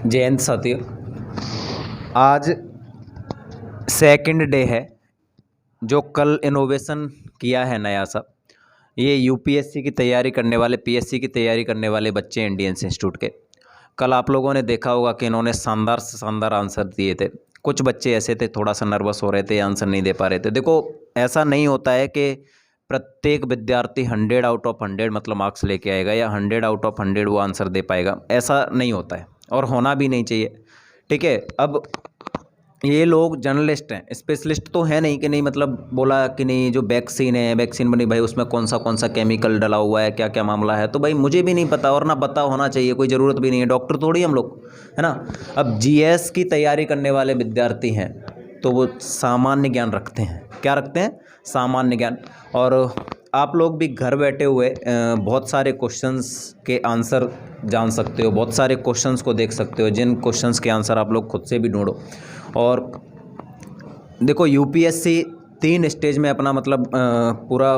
जय हिंद साथियों। आज सेकंड डे है। जो कल इनोवेशन किया है नया सा, ये यूपीएससी की तैयारी करने वाले, पीएससी की तैयारी करने वाले बच्चे इंडियन इंस्टीट्यूट के, कल आप लोगों ने देखा होगा कि इन्होंने शानदार से शानदार आंसर दिए थे। कुछ बच्चे ऐसे थे थोड़ा सा नर्वस हो रहे थे, आंसर नहीं दे पा रहे थे। देखो, ऐसा नहीं होता है कि प्रत्येक विद्यार्थी 100 आउट ऑफ 100 मतलब मार्क्स लेके आएगा या 100 आउट ऑफ 100 वो आंसर दे पाएगा। ऐसा नहीं होता है और होना भी नहीं चाहिए। ठीक है, अब ये लोग जर्नलिस्ट हैं, स्पेशलिस्ट तो है नहीं कि नहीं, मतलब बोला कि नहीं जो वैक्सीन है, वैक्सीन बनी भाई उसमें कौन सा केमिकल डला हुआ है, क्या क्या मामला है, तो भाई मुझे भी नहीं पता और ना पता होना चाहिए, कोई ज़रूरत भी नहीं है, डॉक्टर थोड़ी हम लोग, है ना। अब जीएस की तैयारी करने वाले विद्यार्थी हैं तो वो सामान्य ज्ञान रखते हैं। क्या रखते हैं? सामान्य ज्ञान। और आप लोग भी घर बैठे हुए बहुत सारे क्वेश्चंस के आंसर जान सकते हो, बहुत सारे क्वेश्चंस को देख सकते हो, जिन क्वेश्चंस के आंसर आप लोग खुद से भी ढूंढो। और देखो, यूपीएससी 3 स्टेज में अपना मतलब पूरा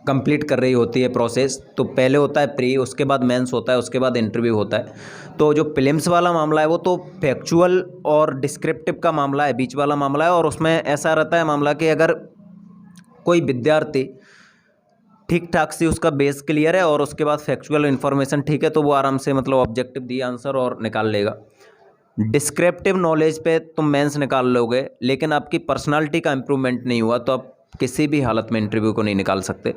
कंप्लीट कर रही होती है प्रोसेस। तो पहले होता है प्री, उसके बाद मेंस होता है, उसके बाद इंटरव्यू होता है। तो जो प्रीलिम्स वाला मामला है वो तो फैक्चुअल और डिस्क्रिप्टिव का मामला है, बीच वाला मामला है। और उसमें ऐसा रहता है मामला कि अगर कोई विद्यार्थी ठीक ठाक से उसका बेस क्लियर है और उसके बाद फैक्चुअल इन्फॉर्मेशन ठीक है तो वो आराम से मतलब ऑब्जेक्टिव दिए आंसर और निकाल लेगा। डिस्क्रिप्टिव नॉलेज पे तुम मेंस निकाल लोगे, लेकिन आपकी पर्सनालिटी का इम्प्रूवमेंट नहीं हुआ तो आप किसी भी हालत में इंटरव्यू को नहीं निकाल सकते।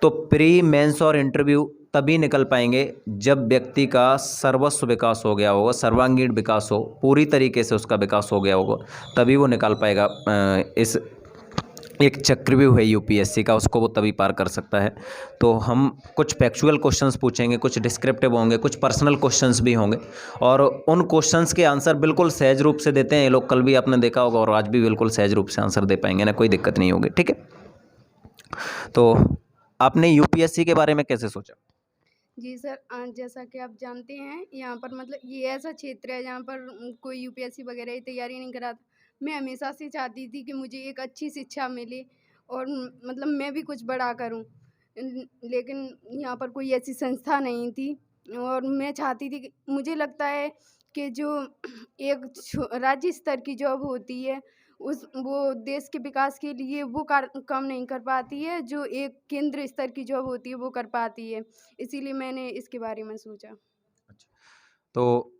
तो प्री, मेंस और इंटरव्यू तभी निकल पाएंगे जब व्यक्ति का सर्वस्व विकास हो गया होगा, सर्वांगीण विकास हो, पूरी तरीके से उसका विकास हो गया होगा, तभी वो निकाल पाएगा। इस एक चक्रव्यूह है यूपीएससी का, उसको वो तभी पार कर सकता है। तो हम कुछ फैक्चुअल क्वेश्चंस पूछेंगे, कुछ डिस्क्रिप्टिव होंगे, कुछ पर्सनल क्वेश्चंस भी होंगे। और उन क्वेश्चंस के आंसर बिल्कुल सहज रूप से देते हैं ये लोग। कल भी आपने देखा होगा और आज भी बिल्कुल सहज रूप से आंसर दे पाएंगे ना, कोई दिक्कत नहीं होगी। ठीक है, तो आपने यूपीएससी के बारे में कैसे सोचा? जी सर, जैसा कि आप जानते हैं यहाँ पर मतलब ये ऐसा क्षेत्र है जहाँ पर कोई यूपीएससी वगैरह की तैयारी नहीं करा था। मैं हमेशा से चाहती थी कि मुझे एक अच्छी शिक्षा मिले और मतलब मैं भी कुछ बड़ा करूँ। लेकिन यहाँ पर कोई ऐसी संस्था नहीं थी और मैं चाहती थी कि मुझे लगता है कि जो एक राज्य स्तर की जॉब होती है वो देश के विकास के लिए वो काम नहीं कर पाती है जो एक केंद्र स्तर की जॉब होती है वो कर पाती है। इसीलिए मैंने इसके बारे में सोचा। अच्छा, तो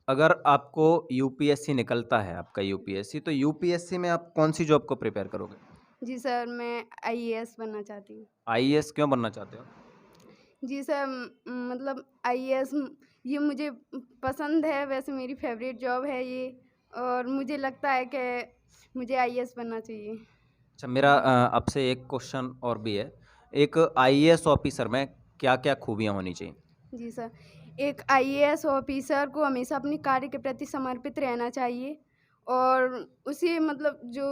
अगर आपको यूपीएससी निकलता है, आपका यूपीएससी, तो यूपीएससी में आप कौन सी जॉब को प्रिपेयर करोगे? जी सर, मैं आईएएस बनना चाहती हूँ। आईएएस क्यों बनना चाहते हो? जी सर, मतलब आईएएस ये मुझे पसंद है, वैसे मेरी फेवरेट जॉब है ये और मुझे लगता है कि मुझे आईएएस बनना चाहिए। अच्छा, मेरा आपसे एक क्वेश्चन और भी है। एक आईएएस ऑफिसर में क्या-क्या खूबियाँ होनी चाहिए? जी सर, एक आईएएस ऑफिसर को हमेशा अपने कार्य के प्रति समर्पित रहना चाहिए और उसे मतलब जो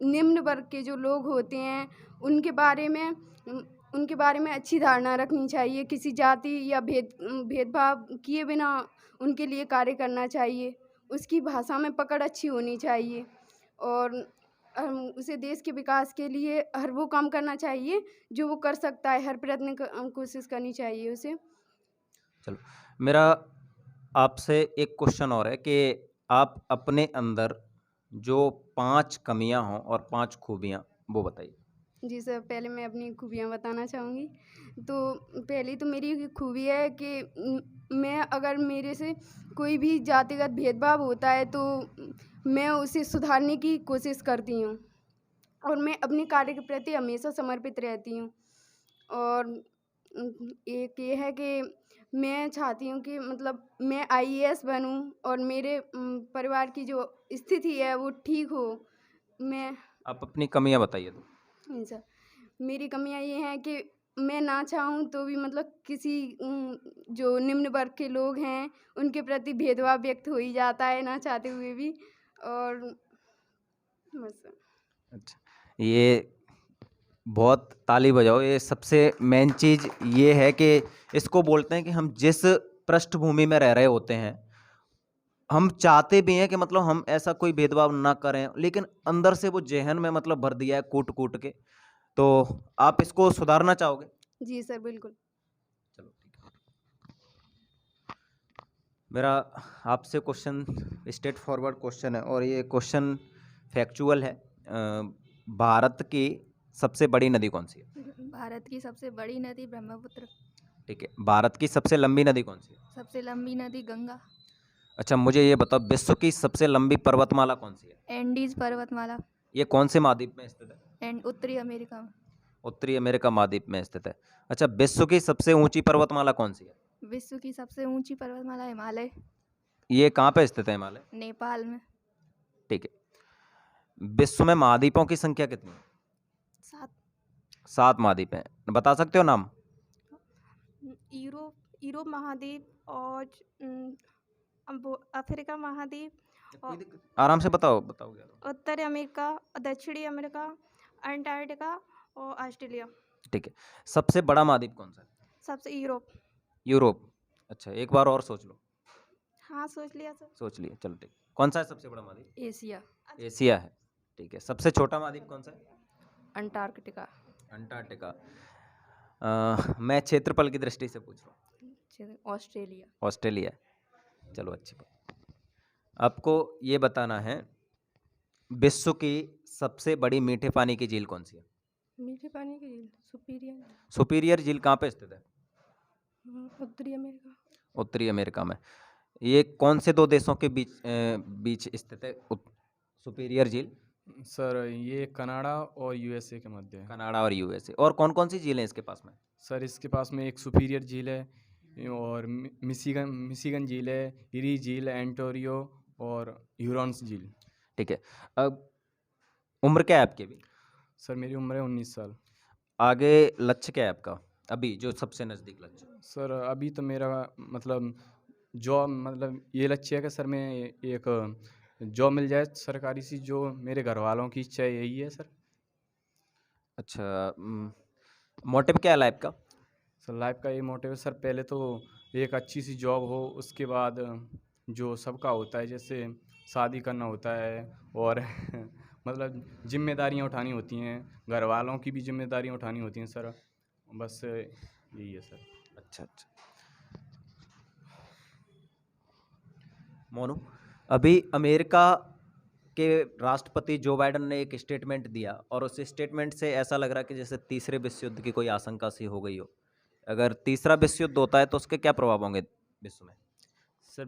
निम्न वर्ग के जो लोग होते हैं उनके बारे में अच्छी धारणा रखनी चाहिए। किसी जाति या भेदभाव किए बिना उनके लिए कार्य करना चाहिए। उसकी भाषा में पकड़ अच्छी होनी चाहिए और उसे देश के विकास के लिए हर वो काम करना चाहिए जो वो कर सकता है। हर प्रयत्न कोशिश करनी चाहिए उसे। चलो, मेरा आपसे एक क्वेश्चन और है कि आप अपने अंदर जो 5 कमियाँ हों और 5 खूबियाँ, वो बताइए। जी सर, पहले मैं अपनी खूबियाँ बताना चाहूँगी। तो पहली तो मेरी खूबी है कि मैं अगर मेरे से कोई भी जातिगत भेदभाव होता है तो मैं उसे सुधारने की कोशिश करती हूँ और मैं अपने कार्य के प्रति हमेशा समर्पित रहती हूँ। और एक ये है कि मैं चाहती हूँ कि मतलब मैं आईएएस बनूँ और मेरे परिवार की जो स्थिति है वो ठीक हो। मैं आप अपनी कमियाँ बताइए तो। अच्छा, मेरी कमियाँ ये हैं कि मैं ना चाहूँ तो भी मतलब किसी जो निम्न वर्ग के लोग हैं उनके प्रति भेदभाव व्यक्त हो ही जाता है ना चाहते हुए भी। और बस। अच्छा, ये बहुत ताली बजाओ। ये सबसे मेन चीज़ ये है कि इसको बोलते हैं कि हम जिस पृष्ठभूमि में रह रहे होते हैं, हम चाहते भी हैं कि मतलब हम ऐसा कोई भेदभाव ना करें, लेकिन अंदर से वो ज़हन में मतलब भर दिया है कूट-कूट के। तो आप इसको सुधारना चाहोगे? जी सर, बिल्कुल। चलो ठीक है। मेरा आपसे क्वेश्चन स्ट्रेट फॉरवर्ड क्वेश्चन है और ये क्वेश्चन फैक्चुअल है। भारत की सबसे बड़ी नदी कौन सी है? भारत की सबसे बड़ी नदी ब्रह्मपुत्र। ठीक है। भारत की सबसे लंबी नदी कौन सी है? सबसे लंबी नदी गंगा। अच्छा, मुझे ये बताओ, विश्व की सबसे लंबी पर्वतमाला कौन सी है? एंडीज पर्वतमाला। ये कौन से महाद्वीप में स्थित है? एंड उत्तरी अमेरिका में। उत्तरी अमेरिका महाद्वीप में स्थित है। अच्छा, विश्व की सबसे ऊंची पर्वतमाला कौन सी है? विश्व की सबसे ऊंची पर्वतमाला हिमालय, ये कहाँ पे स्थित है हिमालय? नेपाल में। ठीक है। विश्व में महाद्वीपों की संख्या कितनी है? 7। 7 महाद्वीप हैं। बता सकते हो नाम? यूरोप यूरोप महाद्वीप और अफ्रीका महाद्वीप और आराम से बताओ बताओगे। उत्तरी अमेरिका, दक्षिणी अमेरिका, अंटार्कटिका और ऑस्ट्रेलिया। ठीक है। सबसे बड़ा महाद्वीप कौन सा है? सबसे यूरोप। यूरोप। अच्छा, एक बार और सोच लो। हाँ, सोच लिया सर। सोच लिए, चलो ठीक। कौन सा है सबसे बड़ा महाद्वीप? एशिया। एशिया है। ठीक है। सबसे छोटा महाद्वीप कौन सा है? अंटार्कटिका। अंटार्कटिका। मैं क्षेत्रफल की दृष्टि से पूछ रहा हूँ। ऑस्ट्रेलिया। ऑस्ट्रेलिया। चलो, अच्छी बात। आपको ये बताना है, विश्व की सबसे बड़ी मीठे पानी की झील कौन सी है? मीठे पानी की झील सुपीरियर, सुपीरियर झील कहाँ पे स्थित है? उत्तरी अमेरिका। उत्तरी अमेरिका में। ये कौन से दो देशों के बीच स्थित है सुपीरियर झील? सर ये कनाडा और यूएसए के मध्य है। कनाडा और यूएसए। और कौन कौन सी झीलें इसके पास में? सर इसके पास में एक सुपीरियर झील है और मिशिगन झील है, इरी झील, एंटोरियो और ह्यूरॉन्स झील। ठीक है। अब उम्र क्या है आपकी अभी? सर मेरी उम्र है 19 साल। आगे लक्ष्य क्या है आपका अभी, जो सबसे नज़दीक लक्ष्य? सर अभी तो मेरा मतलब जॉब, मतलब ये लक्ष्य है कि सर मैं एक जॉब मिल जाए सरकारी सी, जो मेरे घर वालों की इच्छा यही है सर। अच्छा, मोटिव क्या है लाइफ का? सर लाइफ का ये मोटिव है सर, पहले तो एक अच्छी सी जॉब हो, उसके बाद जो सबका होता है जैसे शादी करना होता है और मतलब जिम्मेदारियां उठानी होती हैं, घर वालों की भी जिम्मेदारियां उठानी होती हैं सर, बस यही है सर। अच्छा अच्छा। मोनू, अभी अमेरिका के राष्ट्रपति जो बाइडन ने एक स्टेटमेंट दिया और उस स्टेटमेंट से ऐसा लग रहा है कि जैसे तीसरे विश्व युद्ध की कोई आशंका सी हो गई हो। अगर तीसरा विश्व युद्ध होता है तो उसके क्या प्रभाव होंगे विश्व में? सर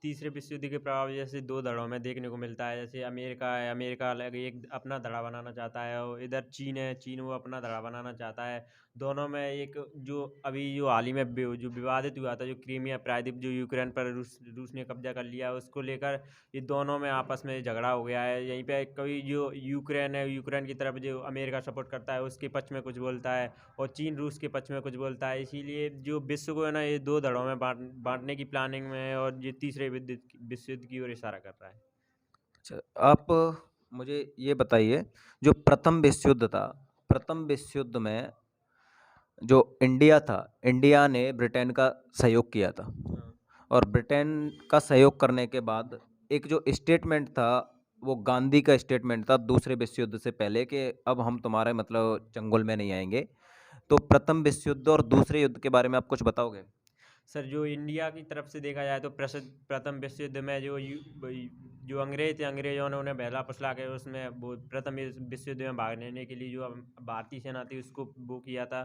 तीसरे विश्व युद्ध के प्रभाव जैसे दो धड़ों में देखने को मिलता है। जैसे अमेरिका है, अमेरिका अलग एक अपना धड़ा बनाना चाहता है और इधर चीन है, चीन वो अपना धड़ा बनाना चाहता है। दोनों में एक जो अभी जो हाल ही में जो विवादित हुआ था, जो क्रीमिया प्रायद्वीप जो यूक्रेन पर रूस ने कब्जा कर लिया, उसको लेकर ये दोनों में आपस में झगड़ा हो गया है। यहीं पे कभी जो यूक्रेन है, यूक्रेन की तरफ जो अमेरिका सपोर्ट करता है उसके पक्ष में कुछ बोलता है और चीन रूस के पक्ष में कुछ बोलता है। इसीलिए जो विश्व को है ना, ये दो धड़ों में बांटने की प्लानिंग में है और ये तीसरे विश्व युद्ध की ओर इशारा कर रहा है। अच्छा, आप मुझे ये बताइए, जो प्रथम विश्व युद्ध था, प्रथम विश्व युद्ध में जो इंडिया था, इंडिया ने ब्रिटेन का सहयोग किया था और ब्रिटेन का सहयोग करने के बाद एक जो स्टेटमेंट था वो गांधी का स्टेटमेंट था दूसरे विश्व युद्ध से पहले कि अब हम तुम्हारे मतलब चंगुल में नहीं आएंगे। तो प्रथम विश्व युद्ध और दूसरे युद्ध के बारे में आप कुछ बताओगे? सर जो इंडिया की तरफ से देखा जाए तो प्रथम विश्व युद्ध में जो अंग्रेज थे, अंग्रेजों ने उन्हें बहला फुसला के उसमें वो प्रथम विश्व युद्ध में भाग लेने के लिए जो भारतीय सेना थी उसको वो किया था,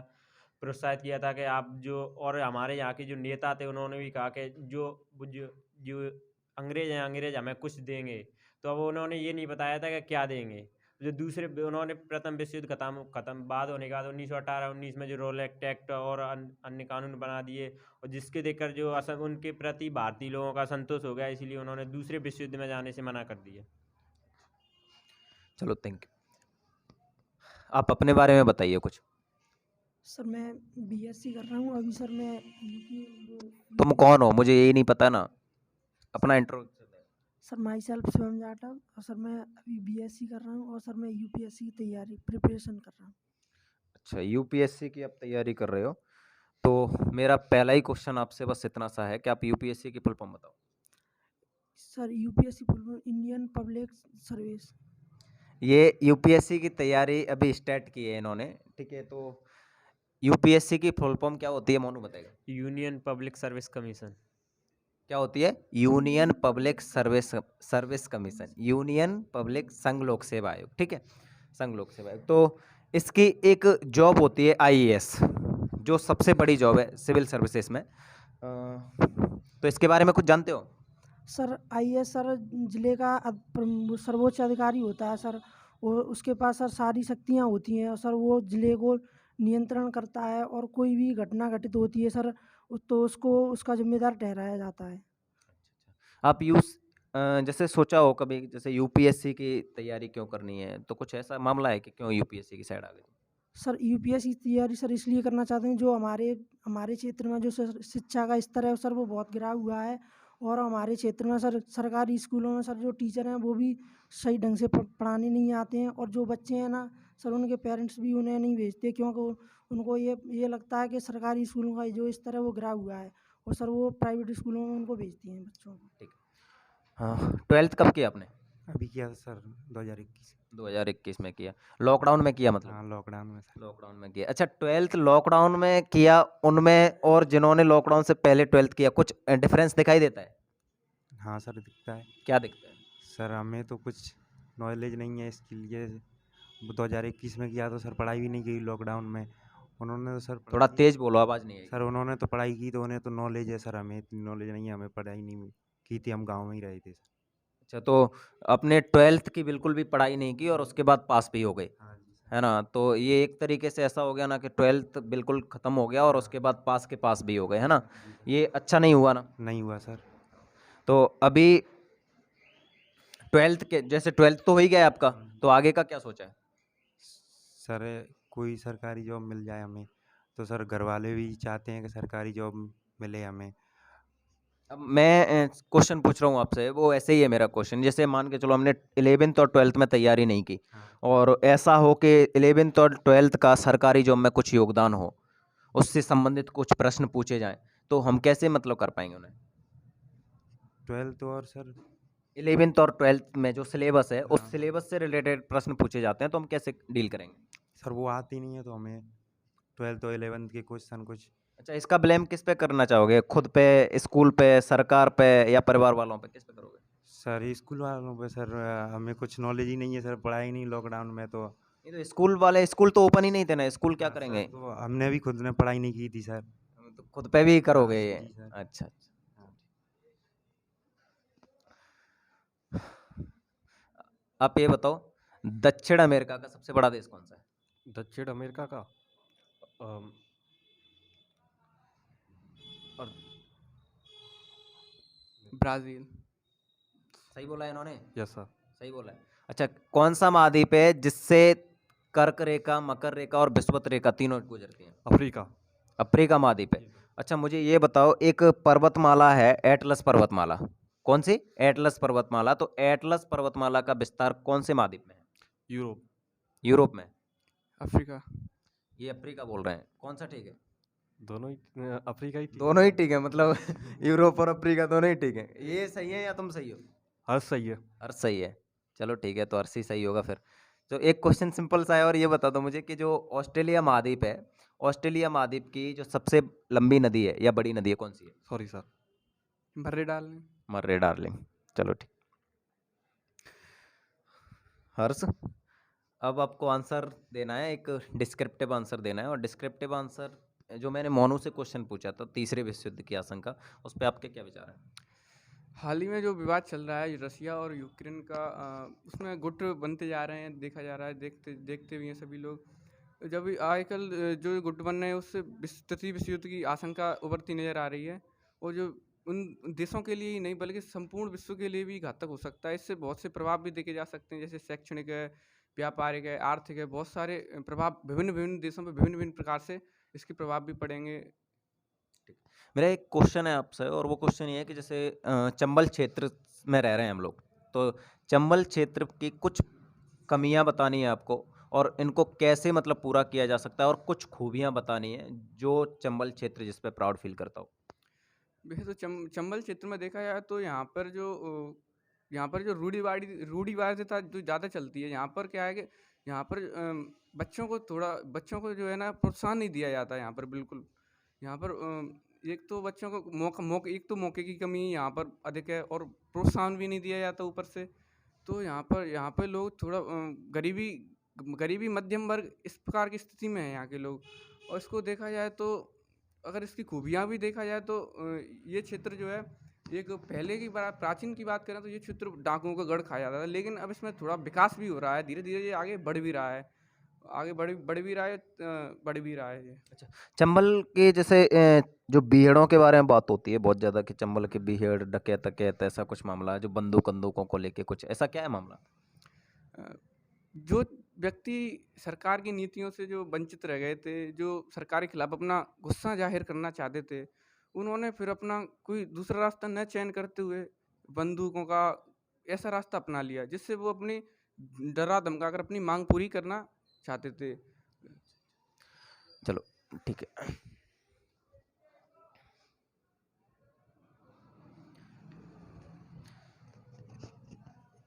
प्रोत्साहित किया था कि आप जो, और हमारे यहाँ के जो नेता थे उन्होंने भी कहा कि जो जो जो अंग्रेज हैं, अंग्रेज हमें कुछ देंगे। तो अब उन्होंने ये नहीं बताया था कि क्या देंगे। जो दूसरे उन्होंने प्रथम विश्व युद्ध खत्म बाद होने के बाद 1918-19 में जो रोल एक्ट और अन्य कानून बना दिए और जिसके देखकर जो उनके प्रति भारतीय लोगों का संतोष हो गया, इसीलिए उन्होंने दूसरे विश्व युद्ध में जाने से मना कर दिया। चलो, थैंक यू। आप अपने बारे में बताइए कुछ। सर मैं बीएससी कर रहा हूँ अभी सर। मैं तुम कौन हो, मुझे यही नहीं पता ना, अपना इंट्रो। सर माई सेल्फ स्वयं जाटव और सर मैं अभी बीएससी कर रहा हूँ और सर मैं यूपीएससी की तैयारी प्रिपरेशन कर रहा हूँ। अच्छा, यूपीएससी की आप तैयारी कर रहे हो, तो मेरा पहला ही क्वेश्चन आपसे बस इतना सा है कि आप यूपीएससी की फुल फॉर्म बताओ। Sir UPSC full form Indian public service. ये यूपीएससी की तैयारी अभी स्टार्ट की है इन्होंने, ठीक है। तो यूपीएससी की फुल फॉर्म क्या होती है, मोनू बताएगा? Union public service commission. क्या होती है? Union public service service commission, union public संघ लोक सेवा आयोग, ठीक है, संघ लोक सेवा आयोग। तो इसकी एक जॉब होती है आईएएस, जो सबसे बड़ी जॉब है सिविल सर्विसेज में। तो इसके बारे में कुछ जानते हो? सर आईएएस सर जिले का सर्वोच्च अधिकारी होता है सर, और उसके पास सर सारी शक्तियाँ होती हैं, और सर वो जिले को नियंत्रण करता है, और कोई भी घटना घटित होती है सर तो उसको उसका जिम्मेदार ठहराया जाता है। आप जैसे सोचा हो कभी, जैसे यूपीएससी की तैयारी क्यों करनी है, तो कुछ ऐसा मामला है कि क्यों यूपीएससी की साइड आ गए? सर यूपीएससी की तैयारी सर इसलिए करना चाहते हैं, जो हमारे हमारे क्षेत्र में जो सर शिक्षा का स्तर है सर वो बहुत गिरा हुआ है, और हमारे क्षेत्र में सर सरकारी स्कूलों में सर जो टीचर हैं वो भी सही ढंग से पढ़ाने नहीं आते हैं, और जो बच्चे हैं ना सर उनके पेरेंट्स भी उन्हें नहीं भेजते, क्योंकि उनको ये लगता है कि सरकारी स्कूलों का जो स्तर है वो गिरा हुआ है, और सर वो प्राइवेट स्कूलों में उनको भेजती हैं बच्चों को। ठीक है। हाँ, 12th कब किया आपने? अभी किया सर 2021। 2021 में किया, लॉकडाउन में किया मतलब? हाँ लॉकडाउन में सर। लॉकडाउन में किया। अच्छा, 12th लॉकडाउन में किया, उनमें और जिन्होंने लॉकडाउन से पहले 12th किया, कुछ डिफरेंस दिखाई देता है? हाँ सर दिखता है। क्या दिखता है? सर हमें तो कुछ नॉलेज नहीं है इसके लिए। 2021 में किया तो सर पढ़ाई भी नहीं की लॉकडाउन में। उन्होंने तो सर थोड़ा तेज बोलो, आवाज नहीं आई। सर उन्होंने तो पढ़ाई की तो उन्हें तो नॉलेज है सर, हमें इतनी नॉलेज नहीं है, हमें पढ़ाई नहीं की थी, हम गाँव में ही रहे थे सर। अच्छा, तो अपने 12th की बिल्कुल भी पढ़ाई नहीं की और उसके बाद पास भी हो गए, हाँ जी सर। है ना? तो ये एक तरीके से ऐसा हो गया ना कि 12th बिल्कुल खत्म हो गया और उसके बाद पास के पास भी हो गए, है ना? ये अच्छा नहीं हुआ ना? नहीं हुआ सर। तो अभी 12th के जैसे 12th तो हो ही गया आपका, तो आगे का क्या सोचा है? सर कोई सरकारी जॉब मिल जाए हमें, तो सर घर वाले भी चाहते हैं कि सरकारी जॉब मिले हमें। अब मैं क्वेश्चन पूछ रहा हूँ आपसे, वो ऐसे ही है मेरा क्वेश्चन। जैसे मान के चलो हमने 11th और 12th में तैयारी नहीं की, और ऐसा हो कि 11th और 12th का सरकारी जॉब में कुछ योगदान हो, उससे संबंधित कुछ प्रश्न पूछे जाएं, तो हम कैसे मतलब कर पाएंगे उन्हें? 12th और सर 11th और 12th में जो सिलेबस है, उस हाँ। सिलेबस से रिलेटेड प्रश्न पूछे जाते हैं, तो हम कैसे डील करेंगे? सर वो आती नहीं है तो हमें 12th और 11th के क्वेश्चन कुछ। अच्छा, इसका ब्लेम किस पे करना चाहोगे? खुद पे, स्कूल पे, सरकार पे, या परिवार वालों पे? किस पे करोगे? सर स्कूल वालों पे सर, हमें कुछ नॉलेज ही नहीं है सर, पढ़ाई नहीं लॉकडाउन में तो। नहीं तो स्कूल वाले, स्कूल तो ओपन ही नहीं थे ना, स्कूल क्या हाँ सर, करेंगे? तो हमने भी खुद ने पढ़ाई नहीं की थी सर। तो खुद पे भी करोगे ये? जी सर। अच्छा अच्छा। आप ये बताओ, दक्षिण अमेरिका का सबसे बड़ा देश कौन सा है? दक्षिण अमेरिका का अम, और ब्राज़ील। सही बोला है इन्होंने? Yes sir. सही बोला है। अच्छा, कौन सा महाद्वीप है जिससे कर्क रेखा, मकर रेखा और विषुवत रेखा तीनों गुजरती हैं? अफ्रीका। अफ्रीका महाद्वीप है। अच्छा, मुझे ये बताओ, एक पर्वतमाला है एटलस पर्वतमाला, कौन सी? एटलस पर्वतमाला। तो एटलस पर्वतमाला का विस्तार कौन से महाद्वीप में है? यूरोप। यूरोप में। अफ्रीका। ये अफ्रीका बोल रहे हैं, कौन सा ठीक है? दोनों ही अफ्रीका ही थी। दोनों ही ठीक है, मतलब यूरोप और अफ्रीका दोनों ही ठीक है। ये सही है या तुम सही हो? हर सही है। अर्थ सही है। चलो ठीक है, तो अर्थ ही सही होगा फिर। तो एक क्वेश्चन सिंपल सा है, और ये बता दो मुझे कि जो ऑस्ट्रेलिया महाद्वीप है, ऑस्ट्रेलिया महाद्वीप की जो सबसे लंबी नदी है या बड़ी नदी है, कौन सी है? Sorry sir. भर्रे डालने। मर्रे डार्लिंग। चलो ठीक। हर्ष, अब आपको आंसर देना है, एक डिस्क्रिप्टिव आंसर देना है, और डिस्क्रिप्टिव आंसर जो मैंने मोनू से क्वेश्चन पूछा था तीसरे विश्व युद्ध की आशंका, उस पर आपके क्या विचार हैं? हाल ही में जो विवाद चल रहा है रसिया और यूक्रेन का, उसमें गुट बनते जा रहे हैं, देखा जा रहा है, देखते भी हैं सभी लोग। जब आजकल जो गुट बन रहे हैं उससे तृतीय विश्व युद्ध की आशंका उभरती नज़र आ रही है, और जो उन देशों के लिए ही नहीं बल्कि संपूर्ण विश्व के लिए भी घातक हो सकता है। इससे बहुत से प्रभाव भी देखे जा सकते हैं, जैसे शैक्षणिक है, व्यापारिक है, आर्थिक है, बहुत सारे प्रभाव विभिन्न विभिन्न देशों पर विभिन्न विभिन्न प्रकार से इसके प्रभाव भी पड़ेंगे। मेरा एक क्वेश्चन है आपसे, और वो क्वेश्चन ये है कि जैसे चंबल क्षेत्र में रह रहे हैं हम लोग, तो चंबल क्षेत्र की कुछ कमियां बतानी है आपको, और इनको कैसे मतलब पूरा किया जा सकता है, और कुछ खूबियां बतानी है जो चंबल क्षेत्र जिस पे प्राउड फील करता हो। वैसे तो चंबल क्षेत्र में देखा जाए तो यहाँ पर जो रूढ़िवादिता जो ज़्यादा चलती है, यहाँ पर क्या है कि यहाँ पर बच्चों को जो है ना प्रोत्साहन नहीं दिया जाता है यहाँ पर बिल्कुल। यहाँ पर एक तो बच्चों को मौके की कमी यहाँ पर अधिक है और प्रोत्साहन भी नहीं दिया जाता ऊपर से। तो यहाँ पर लोग थोड़ा गरीबी मध्यम वर्ग इस प्रकार की स्थिति में है यहाँ के लोग। और इसको देखा जाए तो अगर इसकी खूबियाँ भी देखा जाए तो ये क्षेत्र जो है एक पहले की प्राचीन की बात करें तो ये क्षेत्र डाकुओं का गढ़ खाया जाता था, लेकिन अब इसमें थोड़ा विकास भी हो रहा है, धीरे धीरे ये आगे बढ़ भी रहा है, बढ़ भी रहा है ये। अच्छा, चंबल के जैसे जो बीहड़ों के बारे में बात होती है बहुत ज़्यादा कि चंबल के बीहड़ डकैत डकैत ऐसा कुछ मामला है, जो बंदूकों को लेके कुछ ऐसा क्या है मामला? जो व्यक्ति सरकार की नीतियों से जो वंचित रह गए थे, जो सरकार के खिलाफ अपना गुस्सा जाहिर करना चाहते थे, उन्होंने फिर अपना कोई दूसरा रास्ता न चयन करते हुए बंदूकों का ऐसा रास्ता अपना लिया, जिससे वो अपनी डरा धमका कर अपनी मांग पूरी करना चाहते थे। चलो ठीक है।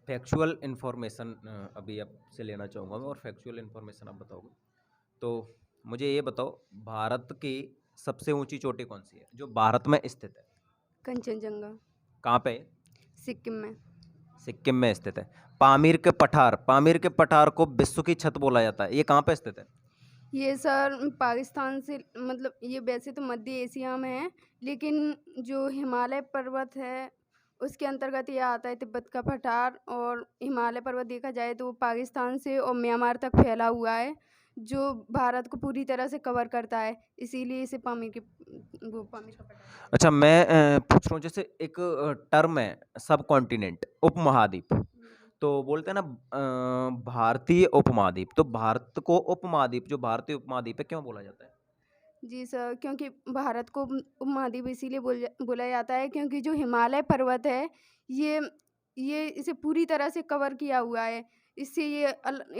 फैक्चुअल इन्फॉर्मेशन अभी आपसे लेना चाहूँगा मैं, और फैक्चुअल इन्फॉर्मेशन आप बताओगे। तो मुझे ये बताओ, भारत की सबसे ऊंची चोटी कौन सी है जो भारत में स्थित है? कंचनजंगा। कहाँ पे है? सिक्किम में। सिक्किम में स्थित है। पामीर के पठार को विश्व की छत बोला जाता है, ये कहाँ पे स्थित है? ये सर पाकिस्तान से मतलब ये वैसे तो मध्य एशिया में है, लेकिन जो हिमालय पर्वत है उसके अंतर्गत ये आता है तिब्बत का पठार। और हिमालय पर्वत देखा जाए तो वो पाकिस्तान से और म्यांमार तक फैला हुआ है, जो भारत को पूरी तरह से कवर करता है, इसीलिए इसे पामीर का पठार। अच्छा, मैं पूछ रहा हूँ, जैसे एक टर्म है सब कॉन्टिनेंट, उपमहाद्वीप, तो बोलते हैं ना भारतीय उपमहाद्वीप, तो भारत को उपमहाद्वीप, जो भारतीय उपमहाद्वीप है, क्यों बोला जाता है? जी सर, क्योंकि भारत को उपमहाद्वीप इसीलिए बोला जाता है क्योंकि जो हिमालय पर्वत है ये इसे पूरी तरह से कवर किया हुआ है। इससे ये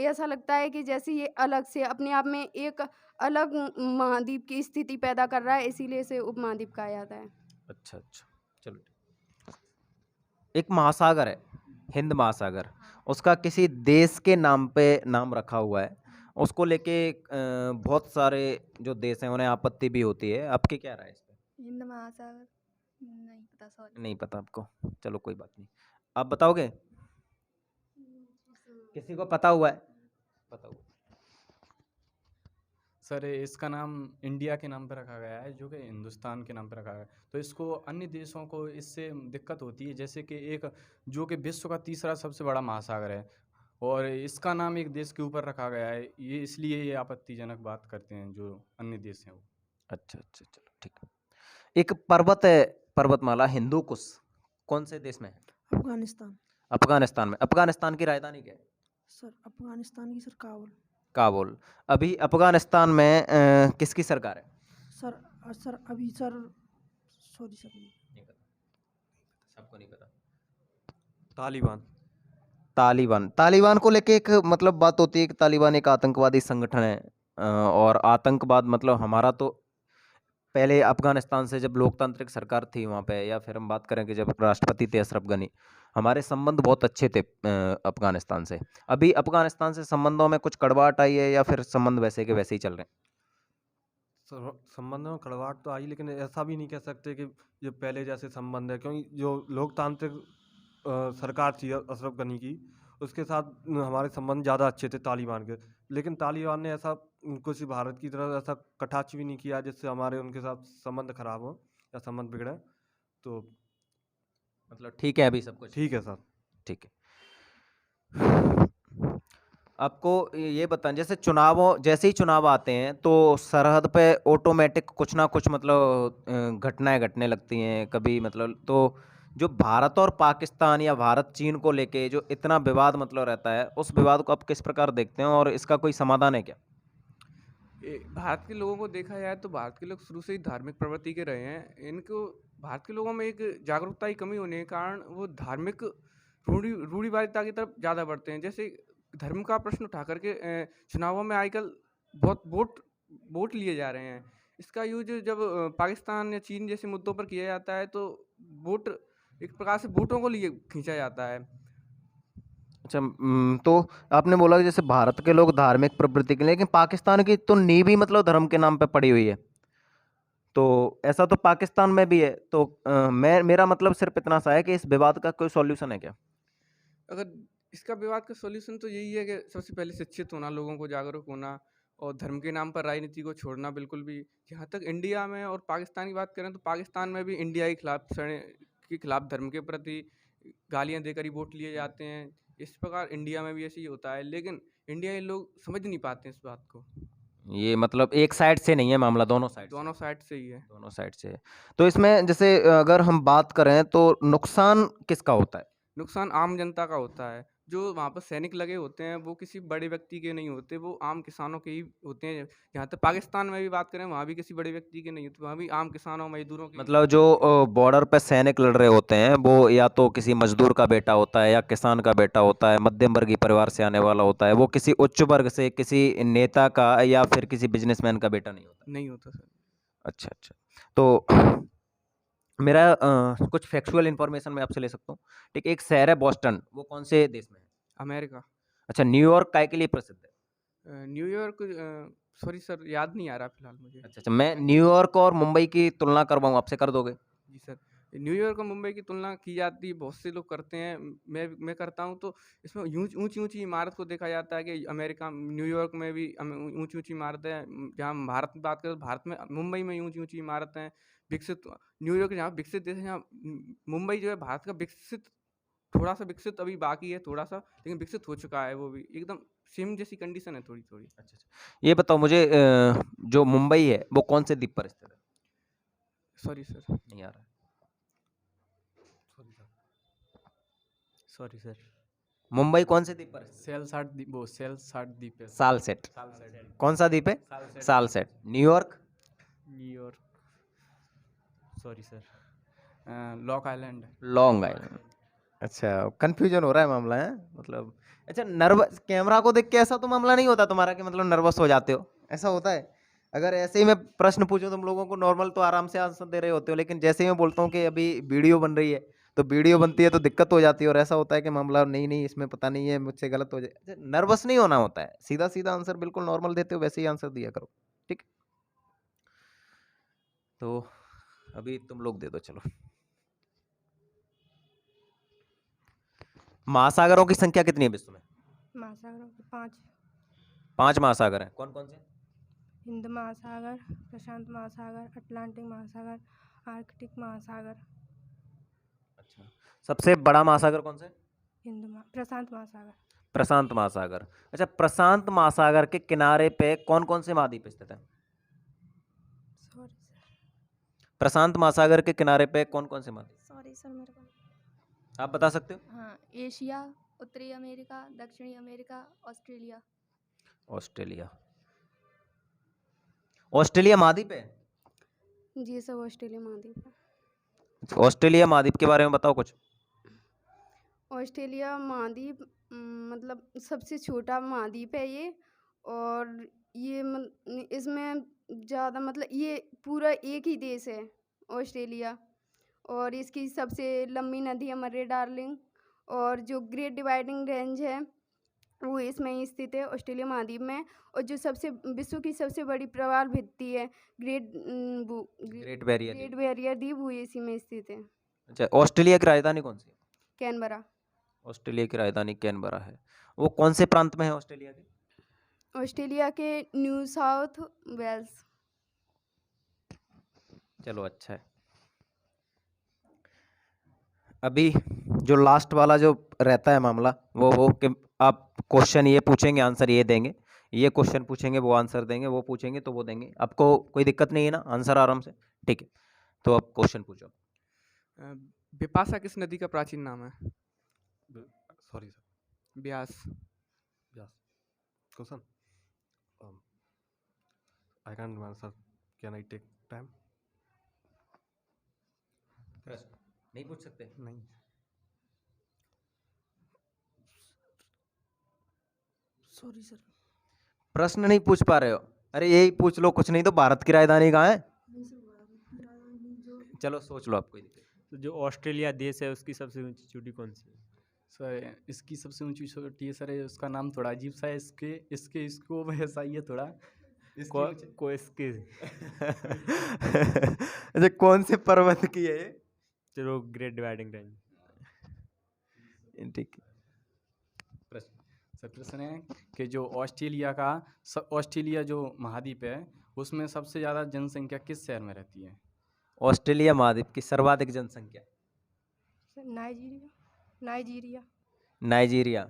ऐसा लगता है कि जैसे ये अलग से अपने आप में एक अलग महाद्वीप की स्थिति पैदा कर रहा है, इसीलिए इसे उपमहाद्वीप कहा जाता है। अच्छा अच्छा, चलो ठीक। एक महासागर है, हिंद महासागर, उसका किसी देश के नाम पे नाम रखा हुआ है, उसको लेके बहुत सारे जो देश हैं उन्हें आपत्ति भी होती है, आपकी क्या राय है इस पे? हिंद महासागर नहीं पता, सॉरी। नहीं पता आपको, चलो कोई बात नहीं, आप बताओगे? किसी को पता हुआ है? बताओ। सर इसका नाम इंडिया के नाम पर रखा गया है, जो कि हिंदुस्तान के नाम पर रखा गया है। तो इसको अन्य देशों को इससे दिक्कत होती है, जैसे कि एक जो कि विश्व का तीसरा सबसे बड़ा महासागर है और इसका नाम एक देश के ऊपर रखा गया है, ये इसलिए ये आपत्तिजनक बात करते हैं जो अन्य देश हैं वो। अच्छा अच्छा, चलो ठीक है। एक पर्वत है, पर्वतमाला हिंदू कुश, कौन से देश में है? अफगानिस्तान। अफगानिस्तान में। अफगानिस्तान की राजधानी क्या है? सर अफगानिस्तान की सर काबुल। काबुल। अभी अफगानिस्तान में किसकी सरकार है? सर अभी सर सॉरी सर नहीं पता, सबको नहीं पता। तालिबान को लेके एक मतलब बात होती है कि तालिबान एक आतंकवादी संगठन है, और आतंकवाद मतलब हमारा तो पहले अफगानिस्तान से जब लोकतांत्रिक सरकार थी वहाँ पे, या फिर हम बात करें कि जब राष्ट्रपति थे अशरफ गनी, हमारे संबंध बहुत अच्छे थे अफगानिस्तान से। अभी अफगानिस्तान से संबंधों में कुछ कड़वाहट आई है या फिर संबंध वैसे के वैसे ही चल रहे हैं? संबंध में कड़वाहट तो आई, लेकिन ऐसा भी नहीं कह सकते कि ये पहले जैसे संबंध है, क्योंकि जो लोकतांत्रिक सरकार थी अशरफ गनी की, उसके साथ हमारे संबंध ज़्यादा अच्छे थे तालिबान के। लेकिन तालिबान ने ऐसा कुछ भारत की तरह ऐसा कटाक्ष भी नहीं किया जिससे हमारे उनके साथ संबंध खराब हो या संबंध बिगड़े। तो मतलब ठीक है अभी सब कुछ? ठीक है सर। ठीक है। आपको ये बताएं, जैसे ही चुनाव आते हैं तो सरहद पे ऑटोमेटिक कुछ ना कुछ मतलब घटनाएं घटने लगती हैं कभी, मतलब तो जो भारत और पाकिस्तान या भारत चीन को लेके जो इतना विवाद मतलब रहता है, उस विवाद को आप किस प्रकार देखते हैं और इसका कोई समाधान है क्या? भारत के लोगों को देखा जाए तो भारत के लोग शुरू से ही धार्मिक प्रवृत्ति के रहे हैं। इनको भारत के लोगों में एक जागरूकता की कमी होने के कारण वो धार्मिक रूढ़िवादिता की तरफ ज़्यादा बढ़ते हैं। जैसे धर्म का प्रश्न उठा करके चुनावों में आजकल बहुत वोट लिए जा रहे हैं। इसका यूज जब पाकिस्तान या चीन जैसे मुद्दों पर किया जाता है तो वोट एक प्रकार से वोटों को लिए खींचा जाता है। अच्छा, तो आपने बोला कि जैसे भारत के लोग धार्मिक प्रवृत्ति के, लेकिन पाकिस्तान की तो नींव ही मतलब धर्म के नाम पे पड़ी हुई है, तो ऐसा तो पाकिस्तान में भी है। तो मेरा मतलब सिर्फ इतना सा है कि इस विवाद का कोई सॉल्यूशन है क्या? अगर इसका विवाद का सॉल्यूशन तो यही है कि सबसे पहले शिक्षित होना, लोगों को जागरूक होना और धर्म के नाम पर राजनीति को छोड़ना बिल्कुल भी। जहाँ तक इंडिया में और पाकिस्तान की बात करें तो पाकिस्तान में भी इंडिया के खिलाफ धर्म के प्रति गालियाँ देकर ही वोट लिए जाते हैं। इस प्रकार इंडिया में भी ऐसे ही होता है, लेकिन इंडिया के लोग समझ नहीं पाते इस बात को। ये मतलब एक साइड से नहीं है मामला, दोनों साइड से। दोनों साइड से ही है। दोनों साइड से है। तो इसमें जैसे अगर हम बात करें तो नुकसान किसका होता है? नुकसान आम जनता का होता है। जो वहाँ पर सैनिक लगे होते हैं वो किसी बड़े व्यक्ति के नहीं होते, वो आम किसानों के ही होते हैं। यहाँ तक पाकिस्तान में भी बात करें वहाँ भी किसी बड़े व्यक्ति के नहीं होते, वहाँ भी आम किसानों मजदूरों के। मतलब जो बॉर्डर पे सैनिक लड़ रहे होते हैं वो या तो किसी मजदूर का बेटा होता है या किसान का बेटा होता है, मध्यम वर्गीय परिवार से आने वाला होता है, वो किसी उच्च वर्ग से, किसी नेता का या फिर किसी बिजनेसमैन का बेटा नहीं होता। नहीं होता सर। अच्छा अच्छा। तो मेरा कुछ फैक्चुअल इन्फॉर्मेशन मैं आपसे ले सकता हूँ? ठीक, एक शहर है बॉस्टन, वो कौन से देश में है? अमेरिका। अच्छा, न्यूयॉर्क काय के लिए प्रसिद्ध है? न्यूयॉर्क सॉरी सर याद नहीं आ रहा फिलहाल मुझे। अच्छा अच्छा, मैं न्यूयॉर्क और मुंबई की तुलना करवाऊँ आपसे, कर दोगे? जी सर। न्यूयॉर्क और मुंबई की तुलना की जाती है, बहुत से लोग करते हैं, मैं करता हूँ। तो इसमें ऊंची ऊंची इमारत को देखा जाता है कि अमेरिका न्यूयॉर्क में भी ऊंची ऊंची इमारतें हैं। जहाँ हम भारत में बात करें तो भारत में मुंबई में ऊंची ऊंची इमारतें हैं। विकसित न्यूयॉर्क जहाँ विकसित देश है, जहाँ मुंबई जो है भारत का विकसित, थोड़ा सा विकसित अभी बाकी है थोड़ा सा, लेकिन विकसित हो चुका है वो भी। एकदम सेम जैसी कंडीशन है थोड़ी थोड़ी। अच्छा अच्छा, ये बताओ मुझे, जो मुंबई है वो कौन से द्वीप पर स्थित है? सॉरी सर नहीं आ रहा है। Sorry sir. मुंबई कौन से द्वीप पर है? सेलसाट द्वीप, वो सेलसाट द्वीप है। सालसेट। सालसेट। कौन सा द्वीप है? Salcete. Salcete. New York? New York sorry sir, long island. Long island. अच्छा, कंफ्यूजन हो रहा है मामला है मतलब। अच्छा, नर्वस, कैमरा को देख के ऐसा तो मामला नहीं होता तुम्हारा कि मतलब नर्वस हो जाते हो, ऐसा होता है? अगर ऐसे ही मैं प्रश्न पूछूं तुम लोगों को नॉर्मल तो आराम से आंसर दे रहे होते हो, लेकिन जैसे ही मैं बोलता हूँ कि अभी वीडियो बन रही है तो वीडियो बनती है तो दिक्कत हो जाती है, और ऐसा होता है कि मामला नहीं नहीं इसमें पता नहीं है, मुझसे गलत हो जाए। नर्वस नहीं होना होता है, सीधा सीधा आंसर बिल्कुल नॉर्मल देते हो वैसे ही आंसर दिया करो, ठीक? तो अभी तुम लोग दे दो, चलो। महासागरों की संख्या कितनी है विश्व में? महासागरों के 5। 5 महासागर हैं, कौन कौन से? हिंद महासागर, प्रशांत महासागर, अटलांटिक महासागर, आर्कटिक महासागर। अच्छा, सबसे बड़ा महासागर कौन सा है? प्रशांत महासागर। प्रशांत महासागर। अच्छा, प्रशांत महासागर के किनारे पे कौन कौन से महाद्वीप स्थित हैं? Sorry sir. प्रशांत महासागर के किनारे पे कौन कौन से महाद्वीप? सॉरी सर मेरे को। आप बता सकते हो? हाँ, एशिया, उत्तरी अमेरिका, दक्षिणी अमेरिका, ऑस्ट्रेलिया। ऑस्ट्रेलिया। ऑस्ट्रेलिया महाद्वीप है? जी सर, ऑस्ट्रेलिया महाद्वीप है। अच्छा, ऑस्ट्रेलिया महाद्वीप के बारे में बताओ कुछ। ऑस्ट्रेलिया महाद्वीप मतलब सबसे छोटा महाद्वीप है ये, और ये इसमें ज़्यादा मतलब ये पूरा एक ही देश है ऑस्ट्रेलिया, और इसकी सबसे लंबी नदी है मर्रे डार्लिंग, और जो ग्रेट डिवाइडिंग रेंज है वो इसमें ही स्थित है ऑस्ट्रेलिया महाद्वीप में, और जो सबसे विश्व की सबसे बड़ी प्रवाल भित्ति है ग्रेट बैरियर द्वीप वो इसी में स्थित है। अच्छा, ऑस्ट्रेलिया की राजधानी कौन सी है? कैनबरा। ऑस्ट्रेलिया की राजधानी कैनबरा है। वो कौन से प्रांत में है ऑस्ट्रेलिया के? ऑस्ट्रेलिया के न्यू साउथ वेल्स। चलो, अच्छा है। अभी जो लास्ट वाला जो रहता है मामला वो हो कि आप क्वेश्चन ये पूछेंगे आंसर ये देंगे, ये क्वेश्चन पूछेंगे वो आंसर देंगे, वो पूछेंगे तो वो देंगे। आपको कोई दिक्कत नहीं है ना, आंसर आराम से, ठीक है? तो आप क्वेश्चन पूछो। बिपाशा किस नदी का प्राचीन नाम है? Sorry sir. Beas. Question I can answer, can I take time? नहीं पूछ सकते? नहीं सॉरी सर। प्रश्न नहीं पूछ पा रहे हो? अरे यही पूछ लो, कुछ नहीं तो भारत की राजधानी कहाँ है? चलो सोच लो, आप कोई दिक्कत। तो जो ऑस्ट्रेलिया देश है उसकी सबसे ऊंची चोटी कौन सी है? सर इसकी सबसे ऊंची चोटी है सर, उसका नाम थोड़ा अजीब सा है, इसको वैसा ही है थोड़ा। इसकी अच्छा, कौन से पर्वत की है ये? चलो ग्रेट डिवाइडिंग रेंज। ठीक है। सर प्रश्न है कि जो ऑस्ट्रेलिया जो महाद्वीप है उसमें सबसे ज़्यादा जनसंख्या किस शहर में रहती है? ऑस्ट्रेलिया महाद्वीप की सर्वाधिक जनसंख्या? नाइजीरिया। नाइजीरिया।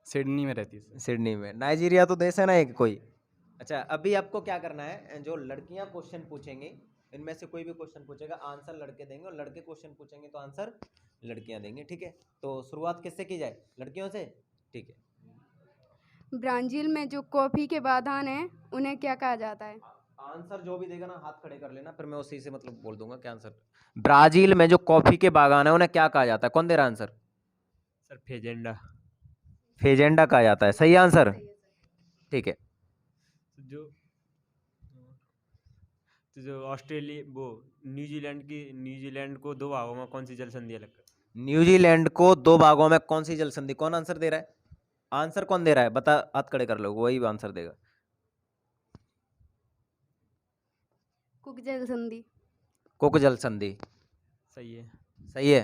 सिडनी में रहती है सर। सिडनी में। नाइजीरिया तो देश है ना एक कोई। अच्छा, अभी आपको क्या करना है, जो लड़कियां क्वेश्चन पूछेंगी इनमें से कोई भी क्वेश्चन पूछेगा आंसर लड़के देंगे, और लड़के क्वेश्चन पूछेंगे तो आंसर लड़कियां देंगे, ठीक है? तो शुरुआत किससे की जाए? लड़कियों से, ठीक है। ब्राज़ील में जो कॉफ़ी के बागान हैं उन्हें क्या कहा जाता है? आंसर जो भी देगा ना हाथ खड़े कर लेना, फिर मैं उसी से मतलब बोल दूंगा क्या आंसर। ब्राजील में जो कॉफी के बागान है उन्हें क्या कहा जाता है? कौन दे रहा आंसर? सर फेजेंडा। फेजेंडा कहा जाता है, सही आंसर, ठीक है। जो तो जो न्यूजीलैंड को दो भागों में कौन सी जल संधि अलग करती है? न्यूजीलैंड को दो भागों में कौन सी जल संधि? कौन आंसर दे रहा है? आंसर कौन दे रहा है? बता, हाथ खड़े कर लो, वही आंसर देगा। कुक जल संधि। कुक जल संधि, सही है। सही है।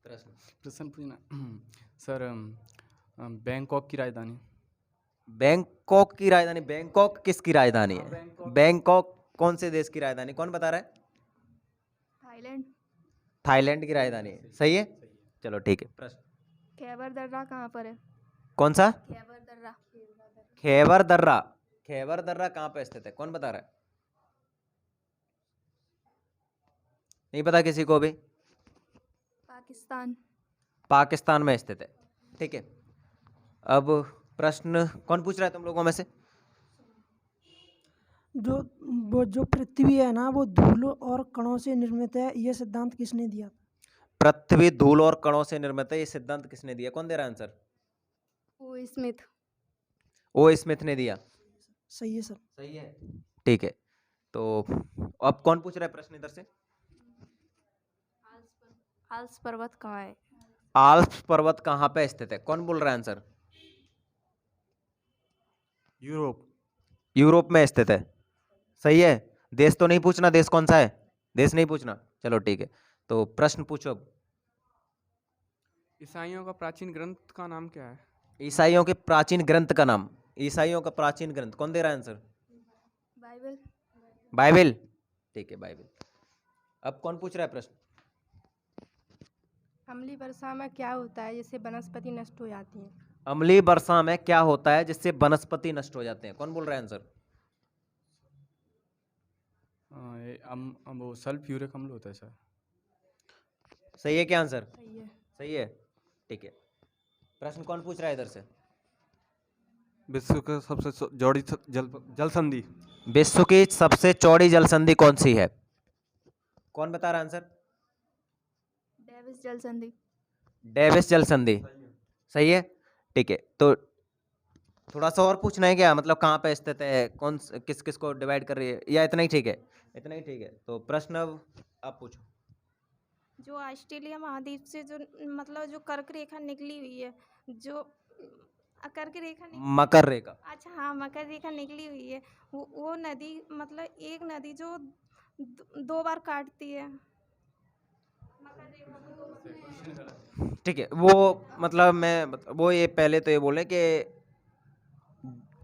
प्रश्न पूछना सर, बैंकॉक की राजधानी? बैंकॉक की राजधानी? बैंकॉक किसकी राजधानी है? बैंकॉक कौन से देश की राजधानी? कौन बता रहा है? थाईलैंड। थाईलैंड की राजधानी है, सही है, चलो ठीक है। प्रश्न, खैबर दर्रा कहाँ पर है? कौन सा? खैबर दर्रा। खैबर दर्रा? खैबर दर्रा कहाँ पे स्थित है? कौन बता रहा है? नहीं पता किसी को भी? पाकिस्तान। पाकिस्तान में स्थित है, ठीक है। अब प्रश्न कौन पूछ रहा है तुम लोगों में से? जो पृथ्वी है ना वो धूल और कणों से निर्मित है, ये सिद्धांत किसने दिया? पृथ्वी धूल और कणों से निर्मित है, ये सिद्धांत किसने दिया? कौन दे रहा है आंसर? ओ स्मिथ। ओ स्मिथ ने दिया, सही है सर। सही है, ठीक है। तो अब कौन पूछ रहा है प्रश्न इधर से? आल्प्स पर्वत कहाँ है? आल्प्स पर्वत कहाँ पे स्थित है? कौन बोल रहा है आंसर? यूरोप। यूरोप में स्थित है, सही है। देश तो नहीं पूछना, देश कौन सा है? देश नहीं पूछना, चलो ठीक है। तो प्रश्न पूछो अब। ईसाइयों का प्राचीन ग्रंथ का नाम क्या है? ईसाइयों के प्राचीन ग्रंथ का नाम? ईसाइयों का प्राचीन ग्रंथ कौन दे रहा है आंसर? बाइबल। बाइबल, ठीक है, बाइबल। अब कौन पूछ रहा है प्रश्न? अम्लीय वर्षा में क्या होता है जिससे वनस्पति नष्ट हो जाती है? अम्लीय वर्षा में क्या होता है जिससे वनस्पति नष्ट हो जाते हैं? कौन बोल रहा है आंसर? वो सल्फ्यूरिक अम्ल होता है सर। सही है क्या आंसर? सही है। सही है, ठीक है। प्रश्न कौन पूछ रहा है इधर से? विश्व के सबसे चौड़ी जल संधि? विश्व की सबसे चौड़ी जल संधि कौन सी है? कौन बता रहा है आंसर? डेविस जल संधि। डेविस जल संधि, सही है, ठीक है। तो थोड़ा सा और पूछना है क्या, मतलब कहाँ पे स्थित है, कौन किस किस को डिवाइड कर रही है, या इतना ही ठीक है? इतना ही ठीक है। तो प्रश्न अब आप पूछो। जो ऑस्ट्रेलिया महाद्वीप से जो मतलब जो कर्क रेखा निकली हुई है, जो कर्क रेखा मकर रेखा। अच्छा हाँ, मकर रेखा निकली हुई है, वो नदी मतलब एक नदी जो दो बार काटती है। ठीक है, वो मतलब वो ये पहले तो ये बोले कि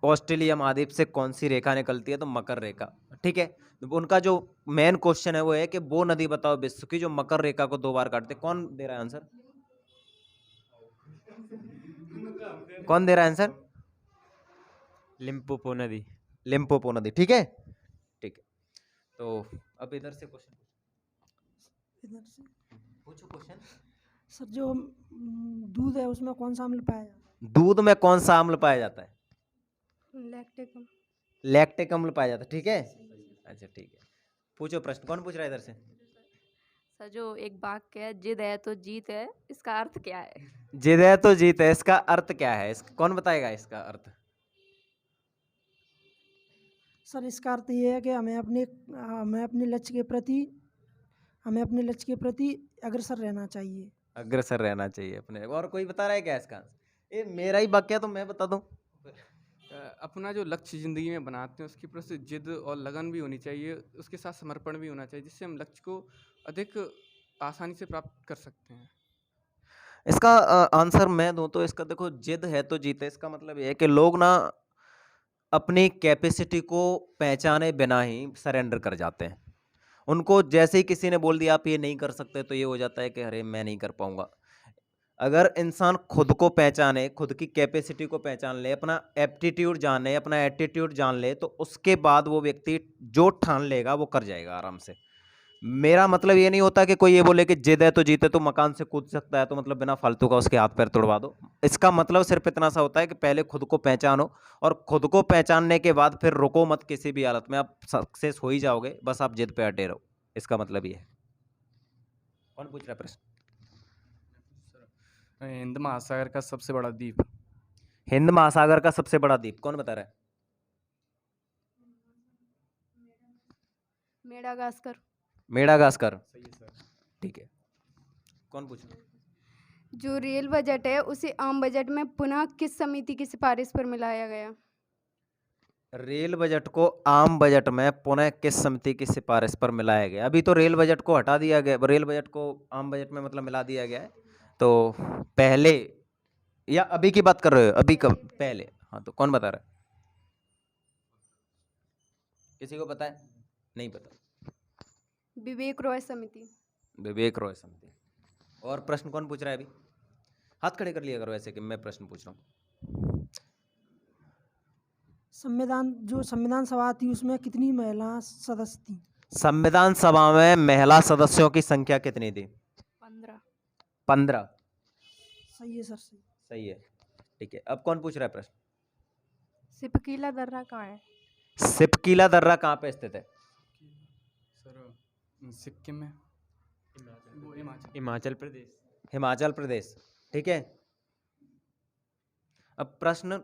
ऑस्ट्रेलिया महाद्वीप से कौन सी रेखा निकलती है, तो मकर रेखा, ठीक है। उनका जो मेन क्वेश्चन है वो है कि वो नदी बताओ विश्व की जो मकर रेखा को दो बार काटते। कौन दे रहा है आंसर? कौन दे रहा है आंसर? लिम्पोपो नदी। लिम्पोपो नदी, ठीक है, ठीक है। तो अब इधर से क्वेश्चन इधर से पूछो क्वेश्चन। सर, जो दूध है उसमें कौन सा अम्ल पाया जाता है? दूध में कौन सा अम्ल पाया जाता है? लैक्टिक अम्ल। लैक्टिक अम्ल पाया जाता है, ठीक है, अच्छा ठीक है। पूछो प्रश्न, कौन पूछ रहा है इधर से? सर, जो एक वाक्य है, जिद है तो जीत है, इसका अर्थ क्या है? जिद है तो जीत है, इसका अर्थ क्या है? कौन बताएगा इसका अर्थ? सर, इसका अर्थ ये है कि हमें अपने लक्ष्य के प्रति अग्रसर रहना चाहिए। अग्रसर रहना चाहिए अपने। और कोई बता रहा है क्या इसका? ये मेरा ही वाक्य है तो मैं बता दूं, अपना जो लक्ष्य ज़िंदगी में बनाते हैं उसके प्रति जिद और लगन भी होनी चाहिए, उसके साथ समर्पण भी होना चाहिए, जिससे हम लक्ष्य को अधिक आसानी से प्राप्त कर सकते हैं। इसका आंसर मैं दूं तो इसका देखो, जिद है तो जीते। इसका मतलब ये है कि लोग ना अपनी कैपेसिटी को पहचाने बिना ही सरेंडर कर जाते हैं। उनको जैसे ही किसी ने बोल दिया आप ये नहीं कर सकते, तो ये हो जाता है कि अरे मैं नहीं कर पाऊंगा। अगर इंसान खुद को पहचाने, खुद की कैपेसिटी को पहचान ले, अपना एप्टीट्यूड जाने, अपना एटीट्यूड जान ले, तो उसके बाद वो व्यक्ति जो ठान लेगा वो कर जाएगा आराम से। मेरा मतलब ये नहीं होता कि कोई ये बोले कि जिद है तो जीते, तो मकान से कूद सकता है, तो मतलब बिना फालतू का उसके हाथ पैर तोड़वा दो। इसका मतलब सिर्फ इतना सा होता है कि पहले खुद को पहचानो, और खुद को पहचानने के बाद फिर रुको मत किसी भी हालत में, आप सक्सेस हो ही जाओगे, बस आप जिद पे अटे रहो। इसका मतलब ये है। कौन पूछ रहा है प्रश्न? हिंद महासागर का सबसे बड़ा द्वीप। हिंद महासागर का सबसे बड़ा द्वीप कौन बता रहा है? मेडागास्कर। मेडागास्कर, सही है सर। ठीक है। कौन पूछ रहा है? जो रेल बजट है उसे आम बजट में पुनः किस समिति की सिफारिश पर मिलाया गया? रेल बजट को आम बजट में पुनः किस समिति की सिफारिश पर मिलाया गया? अभी तो रेल बजट को हटा दिया गया, रेल बजट को आम बजट में मतलब मिला दिया गया है। तो पहले या अभी की बात कर रहे हो? अभी कब? पहले। हाँ, तो कौन बता रहा है? किसी को पता है? नहीं पता। विवेक रॉय समिति। विवेक रॉय समिति। और प्रश्न कौन पूछ रहा है अभी? हाथ खड़े कर लिया करो ऐसे कि मैं प्रश्न पूछ रहा हूँ। संविधान सभा थी उसमें कितनी महिला सदस्य थी? संविधान सभा में महिला सदस्यों की संख्या कितनी थी? 15। 15। सही है सर, सही। सही है, ठीक है। अब कौन पूछ रहा है प्रश्न? सिपकीला दर्रा कहाँ है? सिपकीला दर्रा कहाँ पे स्थित है? सर सिक्किम में। वो हिमाचल प्रदेश। हिमाचल प्रदेश, ठीक है। अब प्रश्न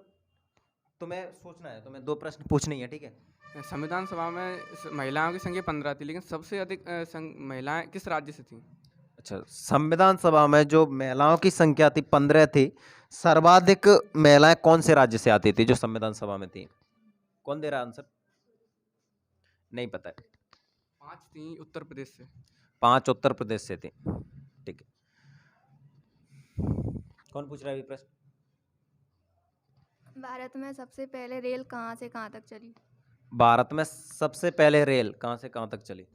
तुम्हें सोचना है, तुम्हें 2 प्रश्न पूछने हैं, ठीक है। संविधान सभा में महिलाओं की संख्या 15 थी, लेकिन सबसे अधिक महिलाएं किस राज्य से थीं? अच्छा, संविधान सभा में जो महिलाओं की संख्या थी 15 थी, सर्वाधिक महिलाएं कौन से राज्य से आती थी जो संविधान सभा में थी? कौन दे रहा आंसर? नहीं पता है। 5 थी उत्तर प्रदेश से। 5 उत्तर प्रदेश से थी, ठीक है। कौन पूछ रहा है अभी प्रश्न? भारत में सबसे पहले रेल कहाँ से कहाँ तक चली? भारत में सबसे पहले रेल कहाँ से कहाँ तक चली?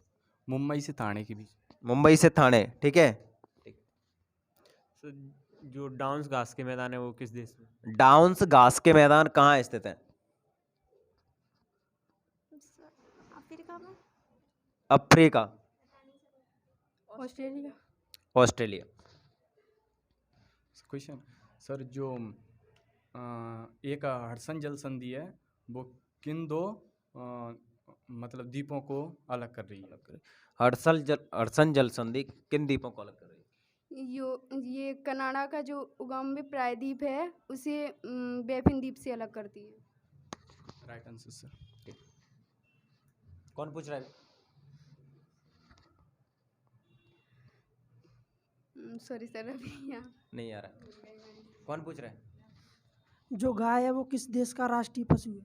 मुंबई से थाने के बीच। मुंबई से थाने, ठीक है। जो डाउन्स घास के मैदान है वो किस देश में? डाउन्स घास के मैदान कहाँ स्थित है? अफ्रीका में। Africa. Australia. Australia. Question sir, जो एक हडसन जल संधि है वो किन 2 मतलब द्वीपों को अलग कर रही है? हडसन जल संधि किन द्वीपों को अलग कर रही है? ये कनाडा का जो उगाम्बे प्रायद्वीप है उसे बैफिन द्वीप से अलग करती है। Right answer sir. कौन पूछ रहा है? सॉरी सर, अभी यहाँ नहीं आ रहा। कौन पूछ रहा है? जो गाय है वो किस देश का राष्ट्रीय पशु है?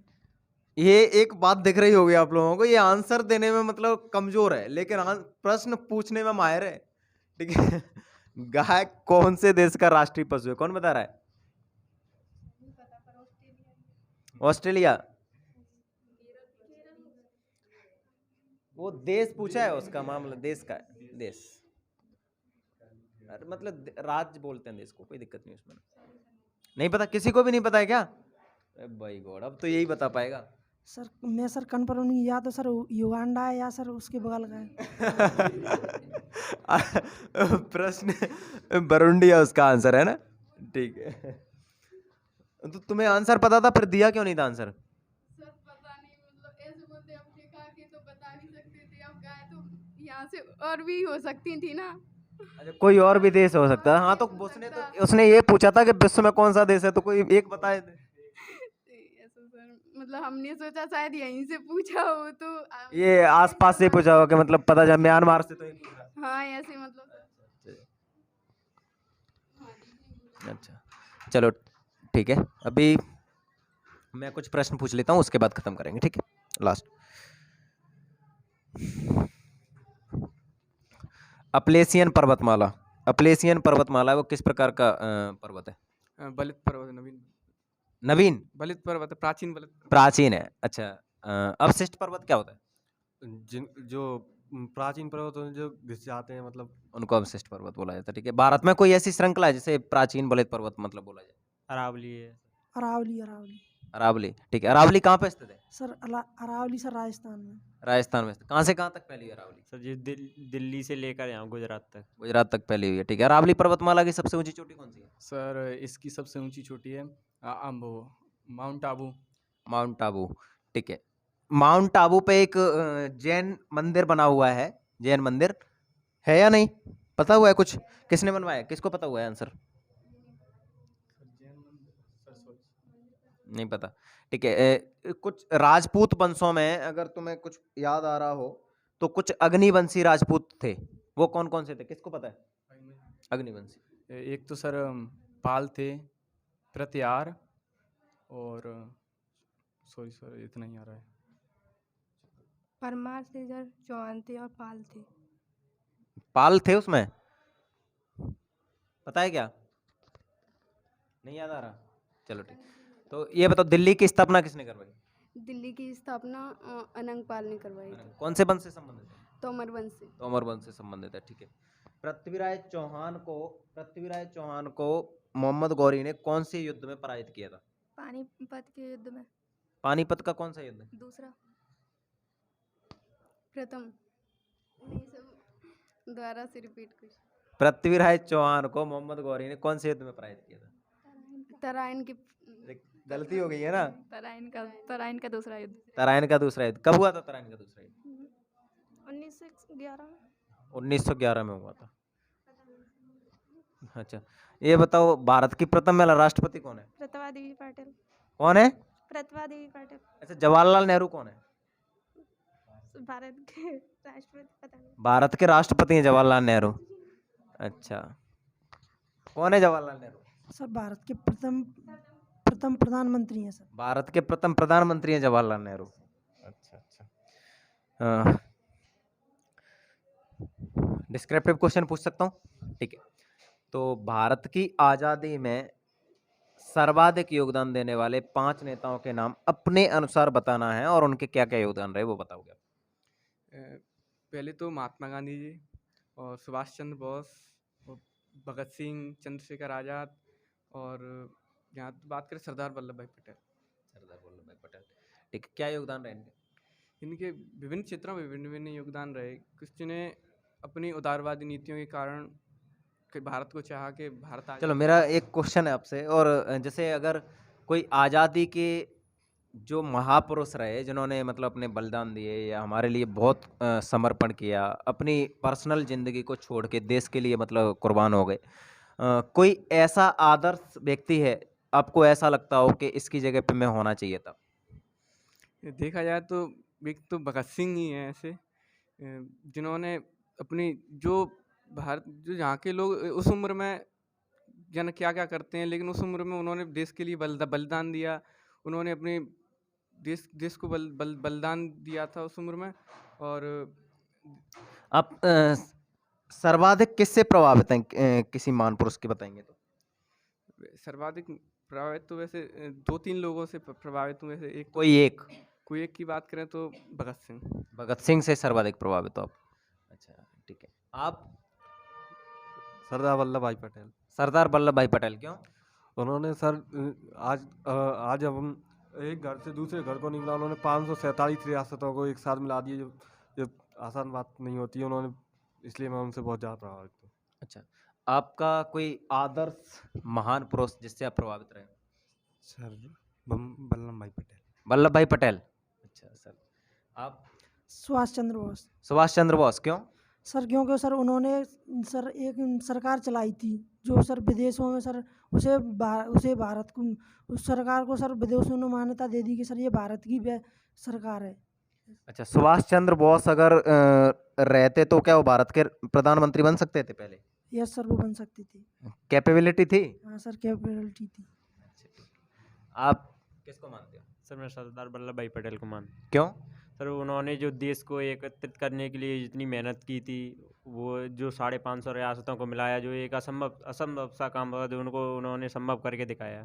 ये एक बात दिख रही होगी आप लोगों को, ये आंसर देने में मतलब कमजोर है, लेकिन प्रश्न पूछने में माहिर है, ठीक है। गाय कौन से देश का राष्ट्रीय पशु है? कौन बता रहा है? ऑस्ट्रेलिया। वो देश पूछा है, उसका मामला देश का है। देश मतलब राज्य बोलते हैं देश को, कोई दिक्कत नहीं उसमें। नहीं पता? किसी को भी नहीं पता है क्या? भाई गॉड, अब तो यही बता पाएगा। सर मैं सर कन्फर्म नहीं, या तो सर युगांडा है या सर उसके बगल का है। प्रश्न बरुंडी है उसका आंसर, है ना? ठीक है। तो तुम्हें आंसर पता था, फिर दिया क्यों नहीं था आंसर? सर पता नहीं, मतलब ऐसे बोलते अफ्रीका के तो बता नहीं सकते थे, अब गाय तो यहाँ से और भी हो सकती थी ना। अच्छा, कोई और भी देश हो सकता है। हाँ, तो उसने ये पूछा था कि विश्व में कौन सा देश है, तो कोई एक बताए। ऐसा सर, मतलब हमने सोचा शायद यहीं से पूछा हो, तो ये आसपास से पूछा हो कि मतलब पता चला म्यांमार से, तो ये पूछा। हाँ ऐसे मतलब। अच्छा चलो ठीक है। अभी मैं कुछ प्रश्न पूछ लेता हूँ, उसके बाद खत्म करेंगे, ठीक है। लास्ट, अपलेसियन पर्वतमाला, अपलेसियन पर्वतमाला वो किस प्रकार का पर्वत है? बलित पर्वत, नवीन नवीन, बलित पर्वत है, प्राचीन बलित पर्वत। प्राचीन है। अच्छा, अवशिष्ट पर्वत क्या होता है? जिन जो प्राचीन पर्वत होते हैं, जो घिस जाते हैं, मतलब उनको अवशिष्ट पर्वत बोला जाता है, ठीक है। भारत में कोई ऐसी श्रृंखला है जिसे प्राचीन बलित पर्वत मतलब बोला जाए? अरावली है। अरावली अरावली अरावली, ठीक है। अरावली कहाँ पे स्थित है? सर अरावली सर राजस्थान में। राजस्थान में स्थित। कहाँ से कहाँ तक फैली है अरावली? सर जी दिल्ली से लेकर यहाँ गुजरात तक। गुजरात तक फैली हुई है, ठीक है। अरावली पर्वतमाला की सबसे ऊंची चोटी कौन सी है? सर इसकी सबसे ऊंची चोटी है माउंट आबू। माउंट आबू, ठीक है। माउंट आबू पे एक जैन मंदिर बना हुआ है, जैन मंदिर है या नहीं? पता हुआ है कुछ? किसने बनवाया, किसको पता हुआ है आंसर? नहीं पता, ठीक है। कुछ राजपूत वंशों में अगर तुम्हें कुछ याद आ रहा हो तो कुछ अग्निवंशी राजपूत थे, वो कौन कौन से थे, किसको पता है? अग्निवंशी, एक तो सर पाल थे, प्रत्यार, और सॉरी सर इतना ही आ रहा है। परमार, सेजर, चौहान थे और पाल थे। पाल थे उसमें, पता है क्या? नहीं याद आ रहा, चलो ठीक। तो ये बताओ, दिल्ली की स्थापना किसने करवाई? दिल्ली की स्थापना अनंगपाल ने करवाई थी। कौन से वंश से संबंधित है? तोमर वंश से। तोमर वंश से संबंधित है, ठीक है। पृथ्वीराज चौहान को मोहम्मद गौरी ने कौन से युद्ध में पराजित किया था? पानीपत के युद्ध में। पानीपत का कौन सा युद्ध? दूसरा। प्रथम। नहीं सब दोबारा से रिपीट कर। पृथ्वीराज चौहान को मोहम्मद गौरी ने कौन से युद्ध में पराजित किया था? तराइन की। गलती हो गई है ना। तराइन का दूसरा युद्ध। तराइन का दूसरा युद्ध कब हुआ था? तराइन का दूसरा युद्ध 1911 में। 1911 में हुआ था। अच्छा, ये बताओ, भारत की प्रथम महिला राष्ट्रपति कौन है? प्रतिभा देवी पाटिल। कौन है? प्रतिभा देवी पाटिल। अच्छा, जवाहरलाल नेहरू कौन है? भारत के राष्ट्रपति, पता नहीं। भारत के राष्ट्रपति हैं जवाहरलाल नेहरू। अच्छा, कौन है जवाहरलाल नेहरू? सर भारत के प्रथम प्रधानमंत्री हैं सर। भारत के प्रथम प्रधानमंत्री हैं जवाहरलाल नेहरू। अच्छा अच्छा, डिस्क्रिप्टिव क्वेश्चन पूछ सकता हूँ, ठीक है। तो भारत की आज़ादी में सर्वाधिक योगदान देने वाले 5 नेताओं के नाम अपने अनुसार बताना है और उनके क्या क्या योगदान रहे वो बताओगे। पहले तो महात्मा गांधी जी, और सुभाष चंद्र बोस, और भगत सिंह, चंद्रशेखर आज़ाद, और यहाँ बात करें सरदार वल्लभ भाई पटेल। सरदार वल्लभ भाई पटेल, ठीक है। क्या योगदान रहे इनके? इनके विभिन्न क्षेत्रों में विभिन्न विभिन्न योगदान रहे। कुछ ने अपनी उदारवादी नीतियों के कारण कि भारत को चाहा कि भारत चलो, मेरा एक क्वेश्चन है आपसे, और जैसे अगर कोई आज़ादी के जो महापुरुष रहे जिन्होंने मतलब अपने बलिदान दिए या हमारे लिए बहुत समर्पण किया, अपनी पर्सनल ज़िंदगी को छोड़ के देश के लिए मतलब कुर्बान हो गए, कोई ऐसा आदर्श व्यक्ति है आपको ऐसा लगता हो कि इसकी जगह पे मैं होना चाहिए था? देखा जाए तो एक तो भगत सिंह ही हैं ऐसे, जिन्होंने अपनी जो यहाँ के लोग उस उम्र में जन क्या क्या करते हैं, लेकिन उस उम्र में उन्होंने देश के लिए बलिदान दिया। उन्होंने अपने देश को बलिदान दिया था उस उम्र में। और आप सर्वाधिक किससे प्रभावित हैं, किसी महान पुरुष के बताएंगे तो? सर्वाधिक प्रभावित तो वैसे 2-3 लोगों से प्रभावित हूँ। वैसे कोई एक की बात करें तो भगत सिंह से सर्वाधिक प्रभावित हो आप? अच्छा, ठीक है। आप? सरदार वल्लभ भाई पटेल। सरदार वल्लभ भाई पटेल, क्यों? उन्होंने सर आज जब हम एक घर से दूसरे घर को निकला, उन्होंने 547 रियासतों को एक साथ मिला दिए, जो आसान बात नहीं होती है। उन्होंने, इसलिए मैं उनसे बहुत ज़्यादा प्रभावित हूँ। अच्छा, आपका कोई आदर्श महान पुरुष जिससे आप प्रभावित रहे? सर वल्लभ भाई पटेल। वल्लभ भाई पटेल, अच्छा सर। आप? सुभाष चंद्र बोस। सुभाष चंद्र बोस, क्यों? सर क्योंकि सर उन्होंने सर एक सरकार चलाई थी जो सर विदेशों में सर उसे भारत को, उस सरकार को सर विदेशों ने मान्यता दे दी कि सर ये भारत की सरकार है। अच्छा, सुभाष चंद्र बोस अगर रहते तो क्या वो भारत के प्रधानमंत्री बन सकते थे पहले? यस सर, वो बन सकती थी। कैपेबिलिटी थी? हाँ सर, कैपेबिलिटी थी। आप किसको मानते हो? सर मैं सरदार वल्लभ भाई पटेल को क्यों? सर उन्होंने जो देश को एकत्रित करने के लिए जितनी मेहनत की थी, वो जो 550 रियासतों को मिलाया, जो एक असंभव असंभव सा काम था, जो उन्होंने संभव करके दिखाया।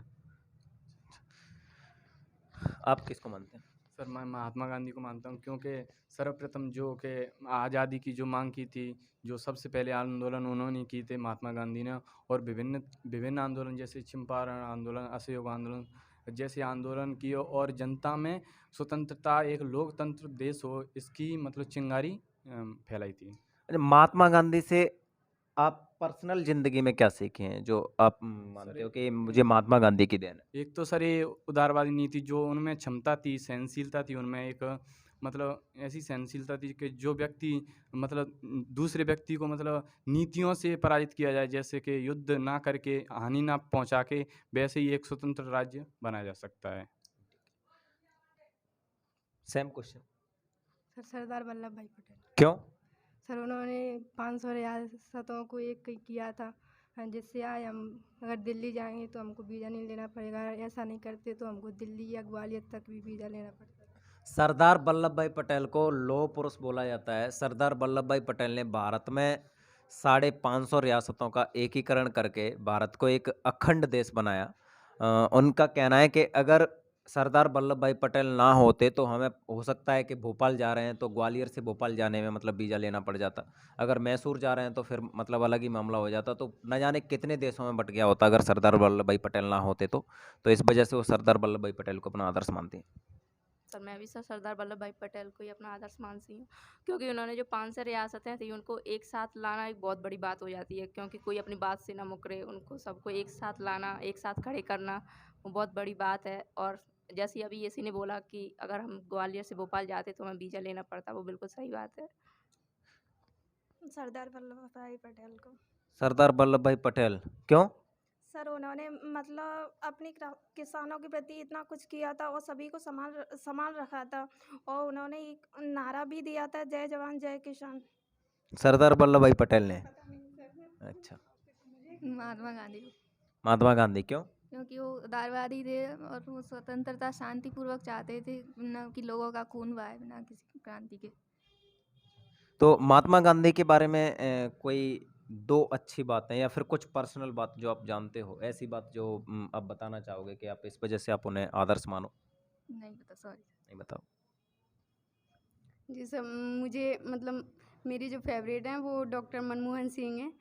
आप किसको मानते हैं? सर मैं महात्मा गांधी को मानता हूँ, क्योंकि सर्वप्रथम जो कि आज़ादी की जो मांग की थी, जो सबसे पहले आंदोलन उन्होंने की थे महात्मा गांधी ने, और विभिन्न विभिन्न आंदोलन जैसे चंपारण आंदोलन, असहयोग आंदोलन जैसे आंदोलन किए, और जनता में स्वतंत्रता, एक लोकतंत्र देश हो, इसकी मतलब चिंगारी फैलाई थी। अच्छा, महात्मा गांधी से आप पर्सनल जिंदगी में क्या सीखे हैं जो आप मानते हो कि मुझे महात्मा गांधी की देन है? एक तो सर ये उदारवादी नीति, जो उनमें क्षमता थी, सहनशीलता थी उनमें, एक मतलब ऐसी सहनशीलता थी कि जो व्यक्ति मतलब दूसरे व्यक्ति को मतलब नीतियों से पराजित किया जाए, जैसे कि युद्ध ना करके, हानि ना पहुंचा के, वैसे ही एक स्वतंत्र राज्य बनाया जा सकता है। Same question. Sir Sardar Vallabh भाई पटेल। क्यों? सर उन्होंने 500 रियासतों को एक किया था, जिससे आए हम अगर दिल्ली जाएंगे तो हमको वीज़ा नहीं लेना पड़ेगा, ऐसा नहीं करते तो हमको दिल्ली या ग्वालियर तक भी वीज़ा लेना पड़ता है। सरदार वल्लभ भाई पटेल को लौह पुरुष बोला जाता है। सरदार वल्लभ भाई पटेल ने भारत में 550 रियासतों का एकीकरण करके भारत को एक अखंड देश बनाया। उनका कहना है कि अगर सरदार वल्लभ भाई पटेल ना होते तो हमें हो सकता है कि भोपाल जा रहे हैं तो ग्वालियर से भोपाल जाने में मतलब वीज़ा लेना पड़ जाता, अगर मैसूर जा रहे हैं तो फिर मतलब अलग ही मामला हो जाता, तो न जाने कितने देशों में बट गया होता अगर सरदार वल्लभ भाई पटेल ना होते तो इस वजह से वो सरदार वल्लभ भाई पटेल को अपना आदर्श मानते हैं। सर मैं भी सर सरदार वल्लभ भाई पटेल को ही अपना आदर्श मानती हूँ, क्योंकि उन्होंने जो 500 रियासतें थी उनको एक साथ लाना एक बहुत बड़ी बात हो जाती है, क्योंकि कोई अपनी बात से ना मुकरे, उनको सबको एक साथ लाना, एक साथ खड़े करना, वो बहुत बड़ी बात है। और जैसे अभी इसी ने बोला कि अगर हम ग्वालियर से भोपाल जाते तो हमें वीज़ा लेना पड़ता, वो बिल्कुल सही बात है। सरदार वल्लभ भाई पटेल को। सरदार वल्लभ भाई पटेल क्यों? सर उन्होंने मतलब अपने किसानों के प्रति इतना कुछ किया था और सभी को संभाल रखा था, और उन्होंने एक नारा भी दिया था, जय जवान जय किसान। सरदार वल्लभ भाई पटेल ने। अच्छा, महात्मा गांधी को, महात्मा गांधी क्यों? क्योंकि वो उदारवादी थे और वो स्वतंत्रता शांतिपूर्वक चाहते थे, न कि लोगों का खून बहाए बिना किसी क्रांति के। तो महात्मा गांधी के बारे में कोई दो अच्छी बातें या फिर कुछ पर्सनल बात जो आप जानते हो, ऐसी बात जो आप बताना चाहोगे कि आप इस वजह से आप उन्हें आदर्श मानो? नहीं पता, सॉरी। नहीं बताओ। जी सर, मुझे मतलब मेरी जो फेवरेट हैं वो डॉक्टर मनमोहन सिंह हैं,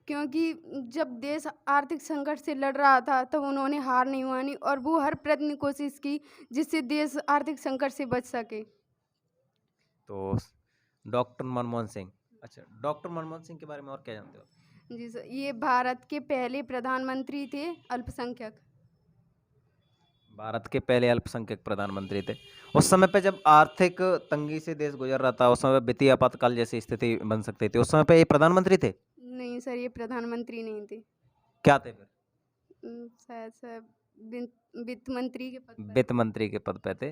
क्योंकि जब देश आर्थिक संकट से लड़ रहा था तब उन्होंने हार नहीं मानी और वो हर प्रयत्न कोशिश की जिससे देश आर्थिक संकट से बच सके। तो डॉक्टर मनमोहन सिंह। अच्छा, डॉक्टर मनमोहन सिंह के बारे में और क्या जानते हो? जी सर, ये भारत के पहले प्रधानमंत्री थे, अल्पसंख्यक। भारत के पहले अल्पसंख्यक प्रधानमंत्री थे। उस समय पे जब आर्थिक तंगी से देश गुजर रहा था, उस समय वित्तीय आपातकाल जैसी स्थिति बन सकती थी, उस समय पे ये प्रधानमंत्री थे? नहीं सर, ये प्रधानमंत्री नहीं थे। क्या थे फिर? शायद सर वित्त मंत्री के पद पर। वित्त मंत्री के पद पे थे।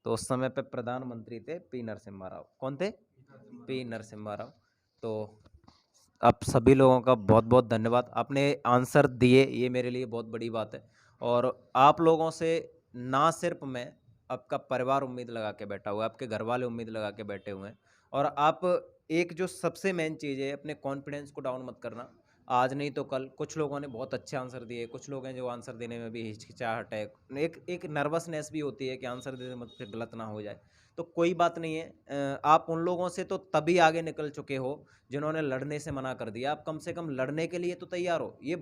तो उस समय पे प्रधानमंत्री थे पी नरसिम्हा राव। कौन थे? पी नरसिम्हा राव। तो आप सभी लोगों का बहुत बहुत धन्यवाद, आपने आंसर दिए, ये मेरे लिए बहुत बड़ी बात है। और आप लोगों से ना सिर्फ मैं, आपका परिवार उम्मीद लगा के बैठा हुआ है, आपके घर वाले उम्मीद लगा के बैठे हुए हैं। और आप एक जो सबसे मेन चीज़ है, अपने कॉन्फिडेंस को डाउन मत करना। आज नहीं तो कल कुछ लोगों ने बहुत अच्छे आंसर दिए, कुछ लोग हैं जो आंसर देने में भी हिचकिचाहट है, एक नर्वसनेस भी होती है कि आंसर देने में फिर गलत ना हो जाए। तो कोई बात नहीं है, आप उन लोगों से तो तभी आगे निकल चुके हो जिन्होंने लड़ने से मना कर दिया। आप कम से कम लड़ने के लिए तो तैयार हो। ये